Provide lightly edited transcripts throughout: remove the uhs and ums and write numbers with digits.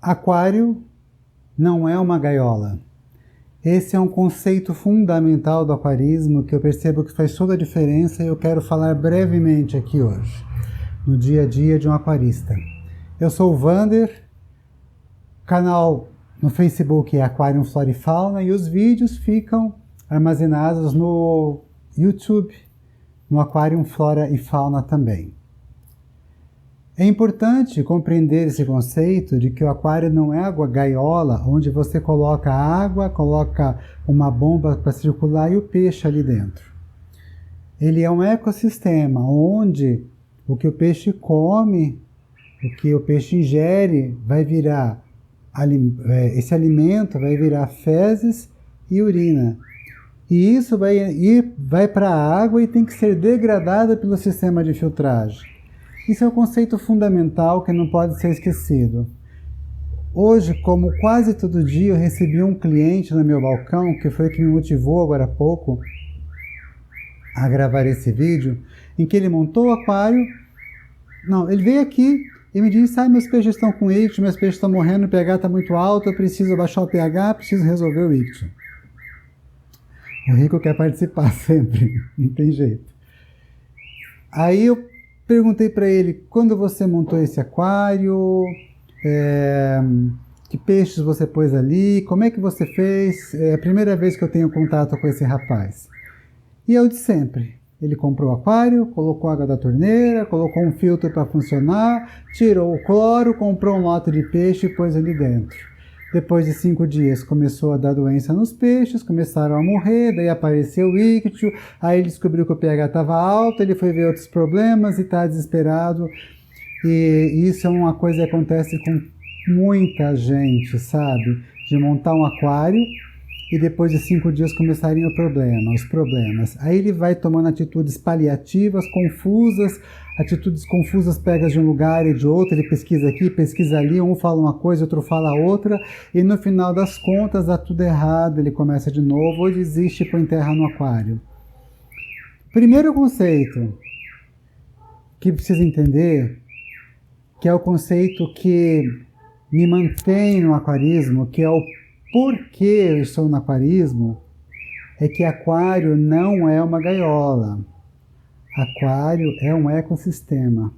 Aquário não é uma gaiola. Esse é um conceito fundamental do aquarismo que eu percebo que faz toda a diferença e eu quero falar brevemente aqui hoje, no dia a dia de um aquarista. Eu sou o Vander, canal no Facebook é Aquarium Flora e Fauna e os vídeos ficam armazenados no YouTube, no Aquarium Flora e Fauna também. É importante compreender esse conceito de que o aquário não é água gaiola, onde você coloca água, coloca uma bomba para circular e o peixe ali dentro. Ele é um ecossistema onde o que o peixe come, o que o peixe ingere, vai virar, esse alimento vai virar fezes e urina. E isso vai para a água e tem que ser degradado pelo sistema de filtragem. Isso é um conceito fundamental que não pode ser esquecido. Hoje, como quase todo dia, eu recebi um cliente no meu balcão, que foi o que me motivou agora há pouco a gravar esse vídeo, em que ele montou o aquário. Não, ele veio aqui e me disse: meus peixes estão com ictio, meus peixes estão morrendo, o pH está muito alto, eu preciso baixar o pH, preciso resolver o ictio. O rico quer participar sempre, não tem jeito. Aí eu perguntei para ele: quando você montou esse aquário, que peixes você pôs ali, como é que você fez? É a primeira vez que eu tenho contato com esse rapaz. E eu de sempre. Ele comprou o aquário, colocou água da torneira, colocou um filtro para funcionar, tirou o cloro, comprou um lote de peixe e pôs ali dentro. Depois de 5 dias começou a dar doença nos peixes, começaram a morrer, daí apareceu o ictio, aí ele descobriu que o pH estava alto, ele foi ver outros problemas e está desesperado. E isso é uma coisa que acontece com muita gente, sabe? De montar um aquário e depois de 5 dias começarem os problemas. Aí ele vai tomando atitudes paliativas, confusas, atitudes confusas pegas de um lugar e de outro, ele pesquisa aqui, pesquisa ali, um fala uma coisa, outro fala outra, e no final das contas dá tudo errado, ele começa de novo ou desiste e põe terra no aquário. Primeiro conceito que precisa entender, que é o conceito que me mantém no aquarismo, que é o porquê eu estou no aquarismo, é que aquário não é uma gaiola. Aquário é um ecossistema.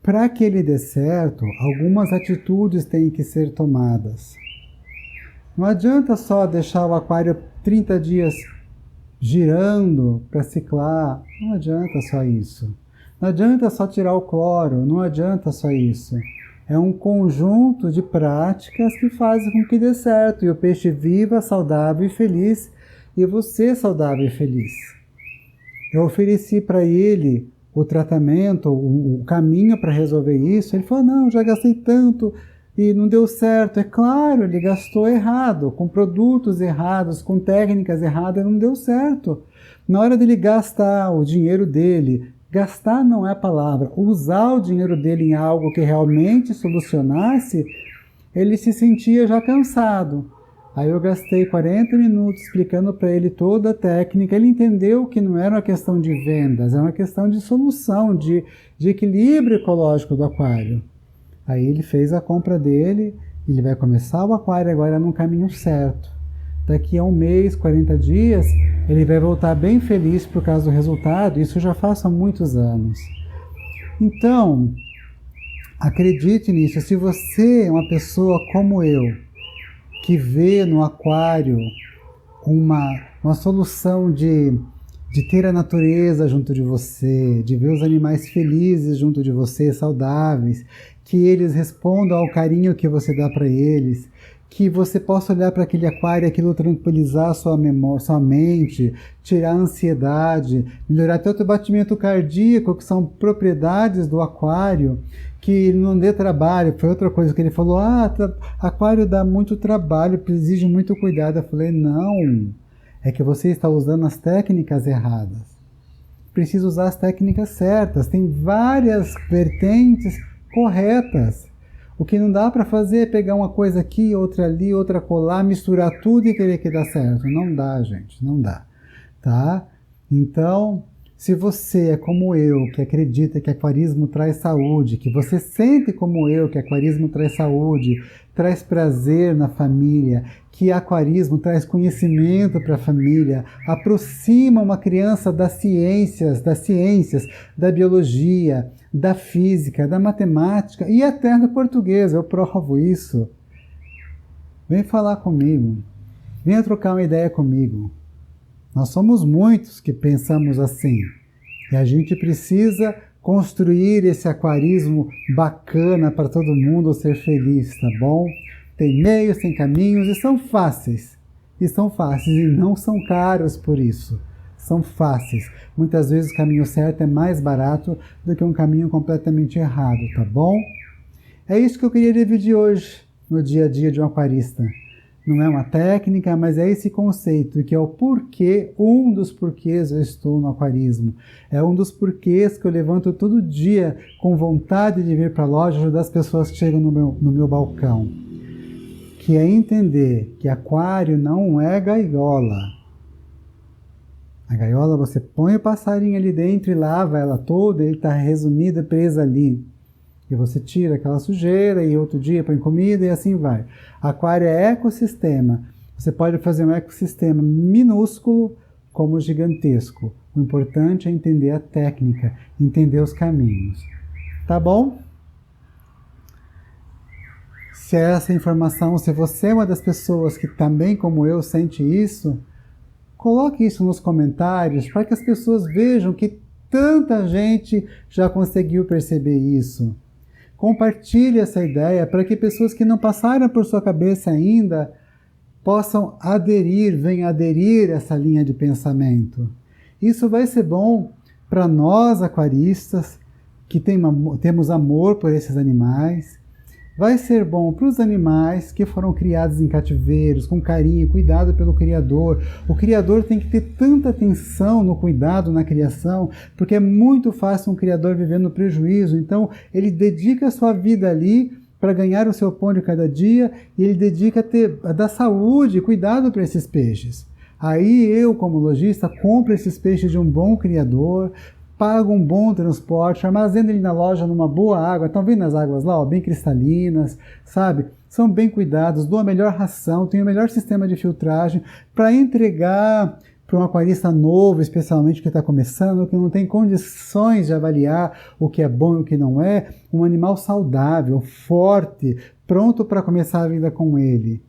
Para que ele dê certo, algumas atitudes têm que ser tomadas. Não adianta só deixar o aquário 30 dias girando para ciclar. Não adianta só isso. Não adianta só tirar o cloro. Não adianta só isso. É um conjunto de práticas que fazem com que dê certo e o peixe viva saudável e feliz e você saudável e feliz. Eu ofereci para ele o tratamento, o caminho para resolver isso. Ele falou: não, já gastei tanto e não deu certo. É claro, ele gastou errado, com produtos errados, com técnicas erradas, não deu certo. Na hora dele gastar o dinheiro dele, gastar não é a palavra, usar o dinheiro dele em algo que realmente solucionasse, ele se sentia já cansado. Aí eu gastei 40 minutos explicando para ele toda a técnica. Ele entendeu que não era uma questão de vendas, era uma questão de solução, de equilíbrio ecológico do aquário. Aí ele fez a compra dele, ele vai começar o aquário agora no caminho certo. Daqui a 1 mês, 40 dias, ele vai voltar bem feliz por causa do resultado. Isso eu já faço há muitos anos. Então, acredite nisso. Se você é uma pessoa como eu, que vê no aquário uma solução de ter a natureza junto de você, de ver os animais felizes junto de você, saudáveis, que eles respondam ao carinho que você dá para eles, que você possa olhar para aquele aquário e aquilo tranquilizar a sua memória, sua mente, tirar a ansiedade, melhorar até o teu batimento cardíaco, que são propriedades do aquário, que não dê trabalho. Foi outra coisa que ele falou: aquário dá muito trabalho, exige muito cuidado. Eu falei: não, é que você está usando as técnicas erradas. Precisa usar as técnicas certas, tem várias vertentes corretas. O que não dá para fazer é pegar uma coisa aqui, outra ali, outra colar, misturar tudo e querer que dá certo. Não dá, gente, não dá, tá? Então, Se você é como eu, que acredita que aquarismo traz saúde, que você sente como eu que aquarismo traz saúde, traz prazer na família, que aquarismo traz conhecimento para a família, aproxima uma criança das ciências, da biologia, da física, da matemática e até do português, eu provo isso. Vem falar comigo, venha trocar uma ideia comigo. Nós somos muitos que pensamos assim. E a gente precisa construir esse aquarismo bacana para todo mundo ser feliz, tá bom? Tem meios, tem caminhos e são fáceis. E são fáceis e não são caros por isso. São fáceis. Muitas vezes o caminho certo é mais barato do que um caminho completamente errado, tá bom? É isso que eu queria dividir hoje no dia a dia de um aquarista. Não é uma técnica, mas é esse conceito, que é o porquê, um dos porquês eu estou no aquarismo. É um dos porquês que eu levanto todo dia com vontade de vir para a loja ajudar as pessoas que chegam no meu balcão. Que é entender que aquário não é gaiola. A gaiola você põe o passarinho ali dentro e lava ela toda, ele está resumido, preso ali. E você tira aquela sujeira e outro dia põe comida e assim vai. Aquário é ecossistema. Você pode fazer um ecossistema minúsculo como gigantesco. O importante é entender a técnica, entender os caminhos. Tá bom? Se essa informação, se você é uma das pessoas que também como eu sente isso, coloque isso nos comentários para que as pessoas vejam que tanta gente já conseguiu perceber isso. Compartilhe essa ideia para que pessoas que não passaram por sua cabeça ainda possam venham aderir a essa linha de pensamento. Isso vai ser bom para nós aquaristas, que temos amor por esses animais. Vai ser bom para os animais que foram criados em cativeiros, com carinho, cuidado pelo Criador. O Criador tem que ter tanta atenção no cuidado, na criação, porque é muito fácil um Criador viver no prejuízo. Então, ele dedica a sua vida ali para ganhar o seu pão de cada dia e ele dedica a dar saúde, cuidado para esses peixes. Aí eu, como lojista, compro esses peixes de um bom Criador, pago um bom transporte, armazeno ele na loja numa boa água. Estão vendo as águas lá, ó, bem cristalinas, sabe? São bem cuidados, dou a melhor ração, tenho o melhor sistema de filtragem para entregar para um aquarista novo, especialmente que está começando, que não tem condições de avaliar o que é bom e o que não é, um animal saudável, forte, pronto para começar a vida com ele.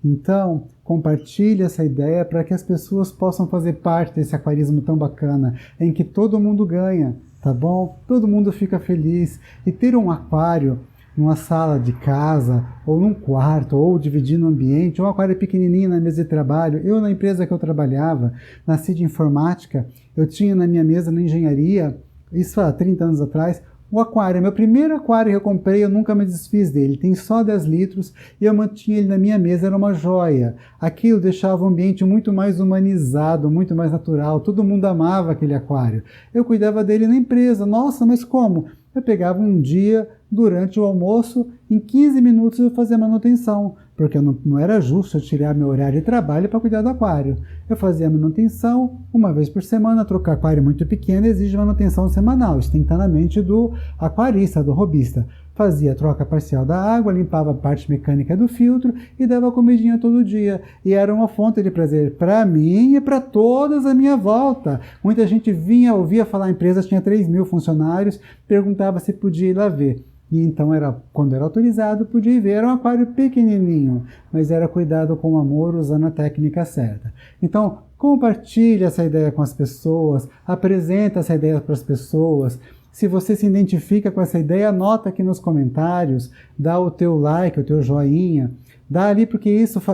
Então, compartilhe essa ideia para que as pessoas possam fazer parte desse aquarismo tão bacana, em que todo mundo ganha, tá bom? Todo mundo fica feliz. E ter um aquário numa sala de casa, ou num quarto, ou dividindo o ambiente, ou um aquário pequenininho na mesa de trabalho. Eu, na empresa que eu trabalhava, na CID Informática, eu tinha na minha mesa na engenharia, isso há 30 anos atrás, o aquário, meu primeiro aquário que eu comprei, eu nunca me desfiz dele, tem só 10 litros e eu mantinha ele na minha mesa, era uma joia. Aquilo deixava o ambiente muito mais humanizado, muito mais natural, todo mundo amava aquele aquário. Eu cuidava dele na empresa, nossa, mas como? Eu pegava um dia, durante o almoço, em 15 minutos eu fazia manutenção, porque não era justo eu tirar meu horário de trabalho para cuidar do aquário. Eu fazia manutenção uma vez por semana, trocar aquário muito pequeno exige manutenção semanal, isso tem que estar na mente do aquarista, do hobbyista. Fazia a troca parcial da água, limpava a parte mecânica do filtro e dava comidinha todo dia. E era uma fonte de prazer para mim e para todas à minha volta. Muita gente ouvia falar, a empresa tinha 3.000 funcionários, perguntava se podia ir lá ver. E então, quando era autorizado, podia ir ver. Era um aquário pequenininho, mas era cuidado com amor, usando a técnica certa. Então, compartilhe essa ideia com as pessoas, apresenta essa ideia para as pessoas. Se você se identifica com essa ideia, anota aqui nos comentários, dá o teu like, o teu joinha, dá ali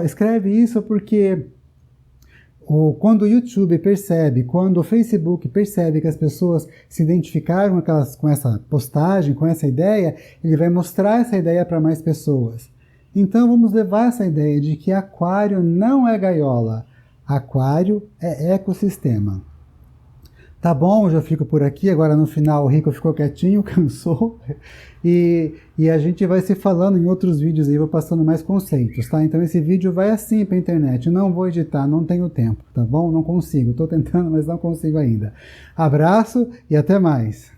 escreve isso porque quando o YouTube percebe, quando o Facebook percebe que as pessoas se identificaram com essa postagem, com essa ideia, ele vai mostrar essa ideia para mais pessoas. Então vamos levar essa ideia de que aquário não é gaiola, aquário é ecossistema. Tá bom, eu já fico por aqui. Agora no final o Rico ficou quietinho, cansou. E a gente vai se falando em outros vídeos aí, vou passando mais conceitos, tá? Então esse vídeo vai assim pra internet. Não vou editar, não tenho tempo, tá bom? Não consigo. Tô tentando, mas não consigo ainda. Abraço e até mais.